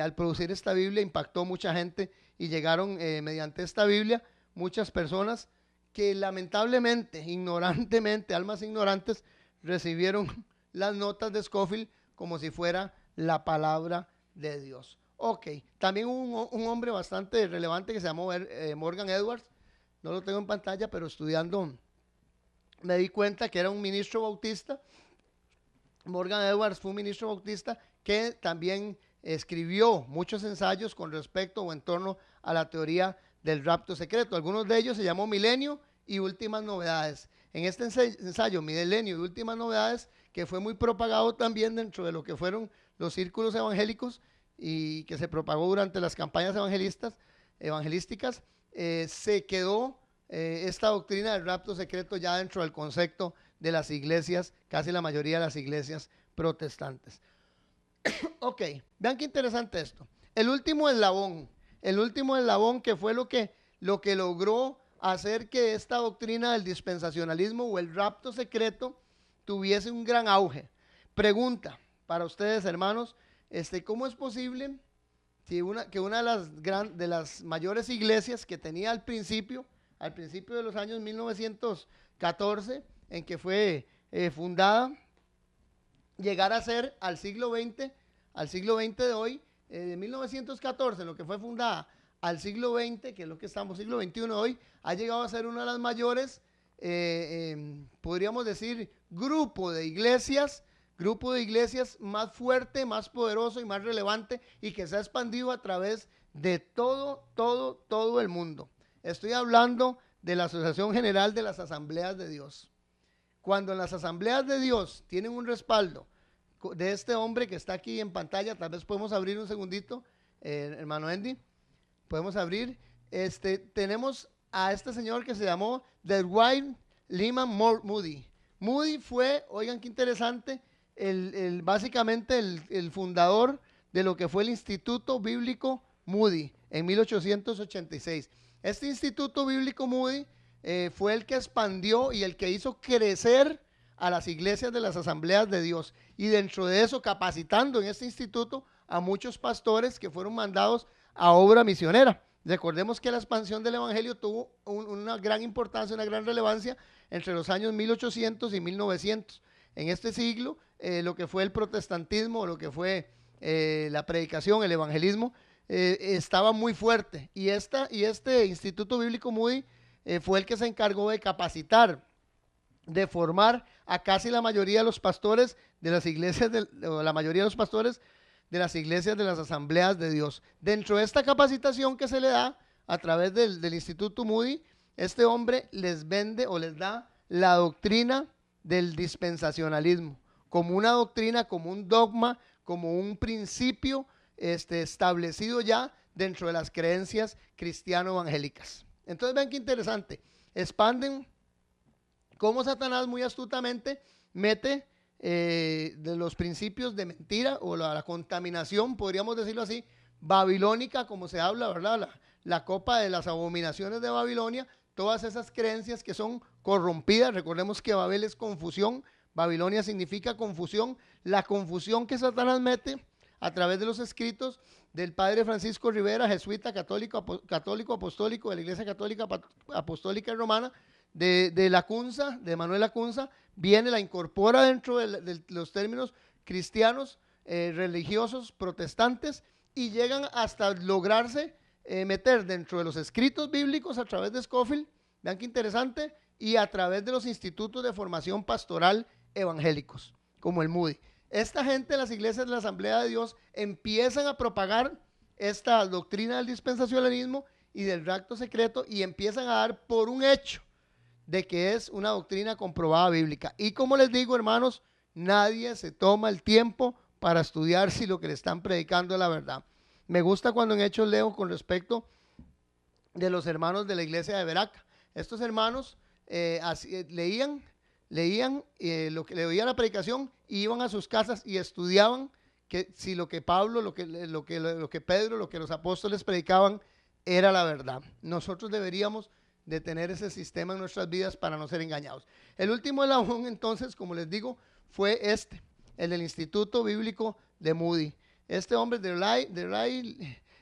Al producir esta Biblia impactó mucha gente y llegaron mediante esta Biblia muchas personas que lamentablemente, ignorantemente, almas ignorantes, recibieron las notas de Scofield como si fuera la palabra de Dios. Ok, también hubo un hombre bastante relevante que se llamó Morgan Edwards. No lo tengo en pantalla, pero estudiando me di cuenta que era un ministro bautista. Morgan Edwards fue un ministro bautista que también escribió muchos ensayos con respecto o en torno a la teoría del rapto secreto. Algunos de ellos se llamó Milenio y Últimas Novedades. En este ensayo, Milenio y Últimas Novedades, que fue muy propagado también dentro de lo que fueron los círculos evangélicos y que se propagó durante las campañas evangelísticas, se quedó esta doctrina del rapto secreto ya dentro del concepto de las iglesias, casi la mayoría de las iglesias protestantes. Ok, vean qué interesante esto. El último eslabón que fue lo que logró hacer que esta doctrina del dispensacionalismo o el rapto secreto tuviese un gran auge. Pregunta para ustedes, hermanos, ¿cómo es posible que una de las mayores iglesias que tenía al principio de los años 1914, en que fue fundada, llegar a ser al siglo XX de hoy, de 1914, en lo que fue fundada, al siglo XX, que es lo que estamos, siglo XXI de hoy, ha llegado a ser una de las mayores, podríamos decir, grupo de iglesias más fuerte, más poderoso y más relevante, y que se ha expandido a través de todo el mundo. Estoy hablando de la Asociación General de las Asambleas de Dios. Cuando en las Asambleas de Dios tienen un respaldo de este hombre que está aquí en pantalla, tal vez podemos abrir un segundito, hermano Andy, podemos abrir, tenemos a este señor que se llamó Dwight Lyman Moody. Moody fue, oigan qué interesante, básicamente el fundador de lo que fue el Instituto Bíblico Moody en 1886. Este Instituto Bíblico Moody fue el que expandió y el que hizo crecer a las iglesias de las Asambleas de Dios, y dentro de eso capacitando en este instituto a muchos pastores que fueron mandados a obra misionera. Recordemos que la expansión del evangelio tuvo una gran importancia, una gran relevancia entre los años 1800 y 1900. En este siglo, lo que fue el protestantismo, lo que fue la predicación, el evangelismo, estaba muy fuerte, y este Instituto Bíblico Moody fue el que se encargó de capacitar, de formar a casi la mayoría de los pastores de las iglesias, la mayoría de los pastores de las iglesias de las Asambleas de Dios. Dentro de esta capacitación que se le da a través del Instituto Moody, este hombre les vende o les da la doctrina del dispensacionalismo, como una doctrina, como un dogma, como un principio establecido ya dentro de las creencias cristiano-evangélicas. Entonces vean qué interesante, expanden cómo Satanás muy astutamente mete de los principios de mentira o la contaminación, podríamos decirlo así, babilónica, como se habla, ¿verdad? La copa de las abominaciones de Babilonia, todas esas creencias que son corrompidas. Recordemos que Babel es confusión, Babilonia significa confusión, la confusión que Satanás mete a través de los escritos del padre Francisco Rivera, jesuita, católico apostólico de la Iglesia Católica Apostólica Romana, de Lacunza, de Manuel Lacunza, viene, la incorpora dentro de los términos cristianos, religiosos, protestantes, y llegan hasta lograrse meter dentro de los escritos bíblicos a través de Scofield, vean qué interesante, y a través de los institutos de formación pastoral evangélicos, como el Moody. Esta gente de las iglesias de la Asamblea de Dios empiezan a propagar esta doctrina del dispensacionalismo y del rapto secreto, y empiezan a dar por un hecho de que es una doctrina comprobada bíblica. Y como les digo, hermanos, nadie se toma el tiempo para estudiar si lo que le están predicando es la verdad. Me gusta cuando en Hechos leo con respecto de los hermanos de la iglesia de Veraca. Estos hermanos leían lo que le oía la predicación, y iban a sus casas y estudiaban que si lo que Pablo, lo que Pedro, lo que los apóstoles predicaban era la verdad. Nosotros deberíamos de tener ese sistema en nuestras vidas para no ser engañados. El último eslabón, entonces, como les digo, fue el del Instituto Bíblico de Moody. Este hombre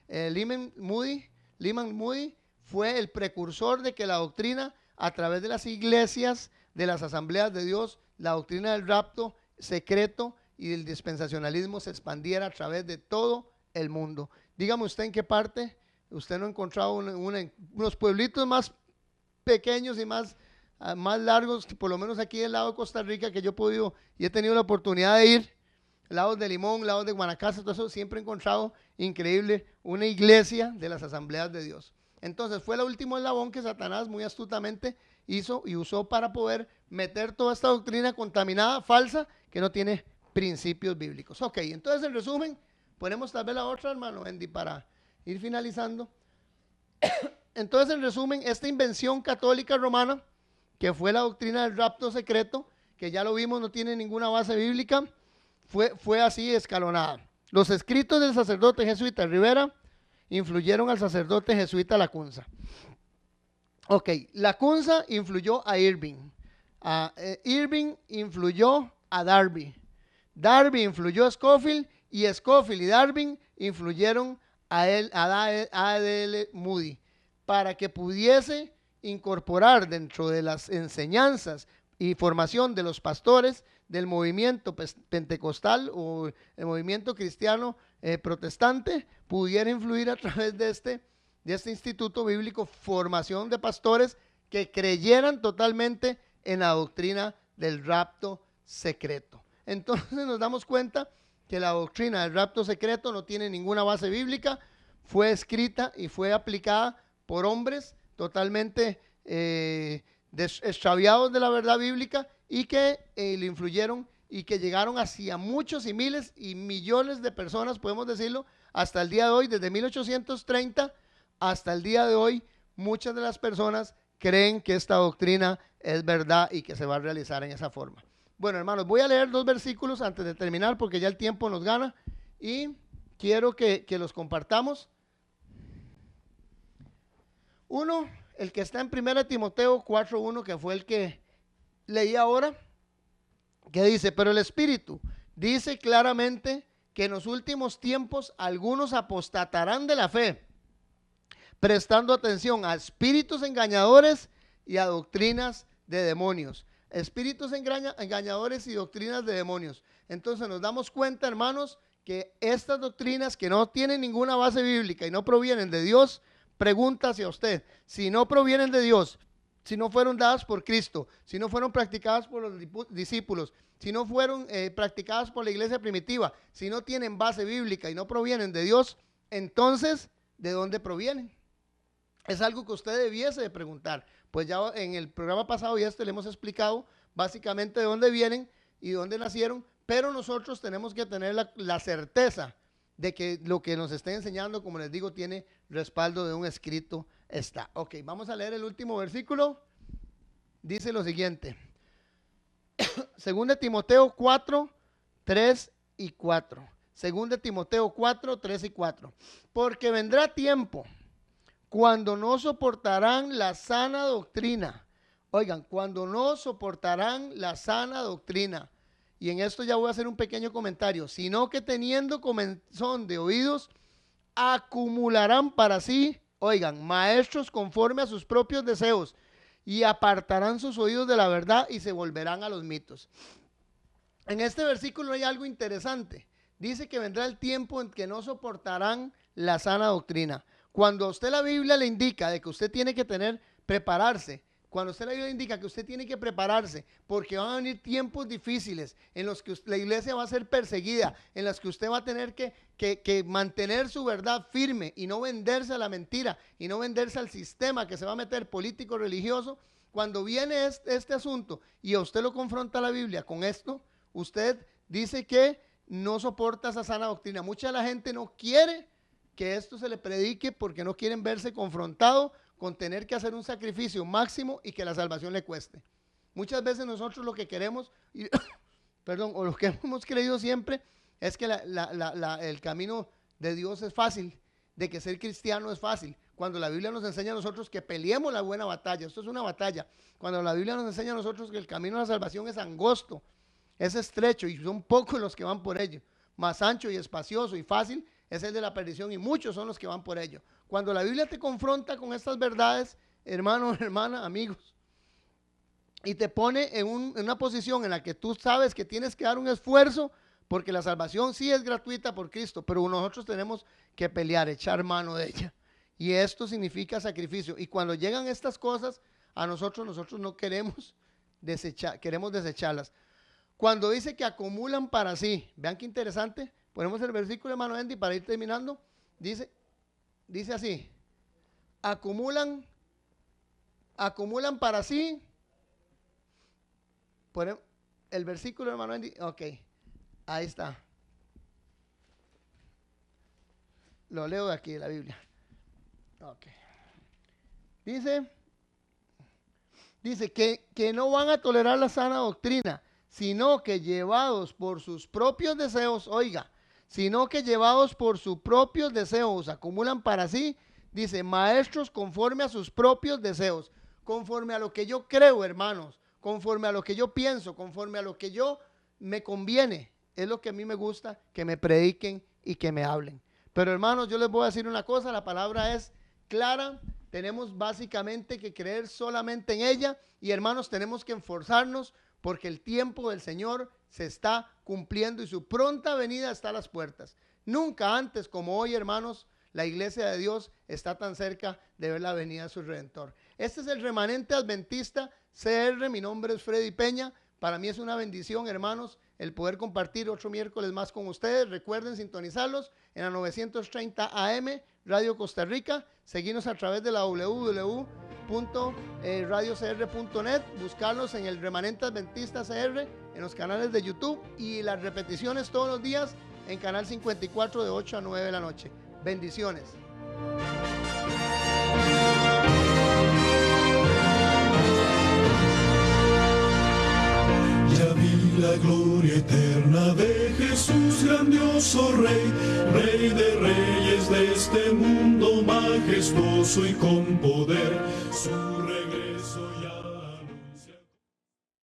Lyman Moody fue el precursor de que la doctrina, a través de las iglesias, de las asambleas de Dios, la doctrina del rapto secreto y del dispensacionalismo se expandiera a través de todo el mundo. Dígame usted en qué parte usted no ha encontrado unos pueblitos más pequeños y más largos, por lo menos aquí del lado de Costa Rica, que yo he podido y he tenido la oportunidad de ir, lados de Limón, lados de Guanacaste, todo eso, siempre he encontrado increíble una iglesia de las asambleas de Dios. Entonces fue el último eslabón que Satanás muy astutamente hizo y usó para poder meter toda esta doctrina contaminada, falsa, que no tiene principios bíblicos. Ok, entonces en resumen, ponemos tal vez la otra, hermano Andy, para ir finalizando. Entonces en resumen, esta invención católica romana, que fue la doctrina del rapto secreto, que ya lo vimos, no tiene ninguna base bíblica, fue así escalonada. Los escritos del sacerdote jesuita Rivera influyeron al sacerdote jesuita Lacunza. Ok, Lacunza influyó a Irving. Irving influyó a Darby. Darby influyó a Scofield, y Scofield y Darby influyeron a A.D.L. Moody para que pudiese incorporar dentro de las enseñanzas y formación de los pastores del movimiento pentecostal o el movimiento cristiano protestante, pudiera influir a través de este instituto bíblico, formación de pastores que creyeran totalmente en la doctrina del rapto secreto. Entonces nos damos cuenta que la doctrina del rapto secreto no tiene ninguna base bíblica, fue escrita y fue aplicada por hombres totalmente extraviados de la verdad bíblica, y que le influyeron y que llegaron hacia muchos y miles y millones de personas, podemos decirlo, hasta el día de hoy. Desde 1830 hasta el día de hoy, muchas de las personas creen que esta doctrina es verdad y que se va a realizar en esa forma. Bueno, hermanos, voy a leer 2 versículos antes de terminar, porque ya el tiempo nos gana y quiero que los compartamos. Uno, el que está en 1 Timoteo 4:1, que fue el que leí ahora, que dice: pero el Espíritu dice claramente que en los últimos tiempos algunos apostatarán de la fe, prestando atención a espíritus engañadores y a doctrinas de demonios. Espíritus engañadores y doctrinas de demonios. Entonces nos damos cuenta, hermanos, que estas doctrinas que no tienen ninguna base bíblica y no provienen de Dios, pregunta hacia usted, si no provienen de Dios, si no fueron dadas por Cristo, si no fueron practicadas por los discípulos, si no fueron practicadas por la iglesia primitiva, si no tienen base bíblica y no provienen de Dios, entonces, ¿de dónde provienen? Es algo que usted debiese de preguntar. Pues ya en el programa pasado le hemos explicado básicamente de dónde vienen y dónde nacieron, pero nosotros tenemos que tener la certeza de que lo que nos está enseñando, como les digo, tiene respaldo de un escrito está. Ok, vamos a leer el último versículo. Dice lo siguiente. 2 Timoteo 4, 3 y 4. 2 Timoteo 4, 3 y 4. Porque vendrá tiempo cuando no soportarán la sana doctrina. Oigan, cuando no soportarán la sana doctrina. Y en esto ya voy a hacer un pequeño comentario. Sino que teniendo comezón de oídos, acumularán para sí, oigan, maestros conforme a sus propios deseos, y apartarán sus oídos de la verdad y se volverán a los mitos. En este versículo hay algo interesante. Dice que vendrá el tiempo en que no soportarán la sana doctrina. Cuando a usted la Biblia le indica de que usted tiene que prepararse, cuando usted la Biblia indica que usted tiene que prepararse, porque van a venir tiempos difíciles en los que la iglesia va a ser perseguida, en los que usted va a tener que mantener su verdad firme y no venderse a la mentira y no venderse al sistema que se va a meter político religioso. Cuando viene este asunto y a usted lo confronta la Biblia con esto, usted dice que no soporta esa sana doctrina. Mucha de la gente no quiere que esto se le predique porque no quieren verse confrontado con tener que hacer un sacrificio máximo y que la salvación le cueste. Muchas veces nosotros lo que queremos, perdón, o lo que hemos creído siempre es que el camino de Dios es fácil, de que ser cristiano es fácil. Cuando la Biblia nos enseña a nosotros que peleemos la buena batalla, esto es una batalla. Cuando la Biblia nos enseña a nosotros que el camino a la salvación es angosto, es estrecho y son pocos los que van por ello. Más ancho y espacioso y fácil es el de la perdición y muchos son los que van por ello. Cuando la Biblia te confronta con estas verdades, hermano, hermana, amigos, y te pone en una posición en la que tú sabes que tienes que dar un esfuerzo, porque la salvación sí es gratuita por Cristo, pero nosotros tenemos que pelear, echar mano de ella. Y esto significa sacrificio. Y cuando llegan estas cosas, a nosotros no queremos queremos desecharlas. Cuando dice que acumulan para sí, vean qué interesante, ponemos el versículo, hermano Andy, para ir terminando. Dice así: acumulan para sí. Ponemos el versículo, hermano Andy. Ok, ahí está. Lo leo de aquí, de la Biblia. Ok. Dice que no van a tolerar la sana doctrina, sino que llevados por sus propios deseos, oiga, sino que llevados por sus propios deseos acumulan para sí, dice, maestros conforme a sus propios deseos, conforme a lo que yo creo, hermanos, conforme a lo que yo pienso, conforme a lo que yo me conviene, es lo que a mí me gusta, que me prediquen y que me hablen. Pero hermanos, yo les voy a decir una cosa, la palabra es clara, tenemos básicamente que creer solamente en ella y hermanos, tenemos que esforzarnos porque el tiempo del Señor se está cumpliendo y su pronta venida está a las puertas. Nunca antes como hoy, hermanos, la iglesia de Dios está tan cerca de ver la venida de su Redentor. Este es el remanente adventista CR, mi nombre es Freddy Peña. Para mí es una bendición, hermanos, el poder compartir otro miércoles más con ustedes. Recuerden sintonizarlos en la 930 AM, Radio Costa Rica. Seguirnos a través de la www.radiocr.net. Buscarlos en el Remanente Adventista CR, en los canales de YouTube y las repeticiones todos los días en Canal 54 de 8 a 9 de la noche. Bendiciones. Ya vi la gloria eterna de Jesús, grandioso Rey, Rey de reyes de este mundo, majestuoso y con poder. Su regreso ya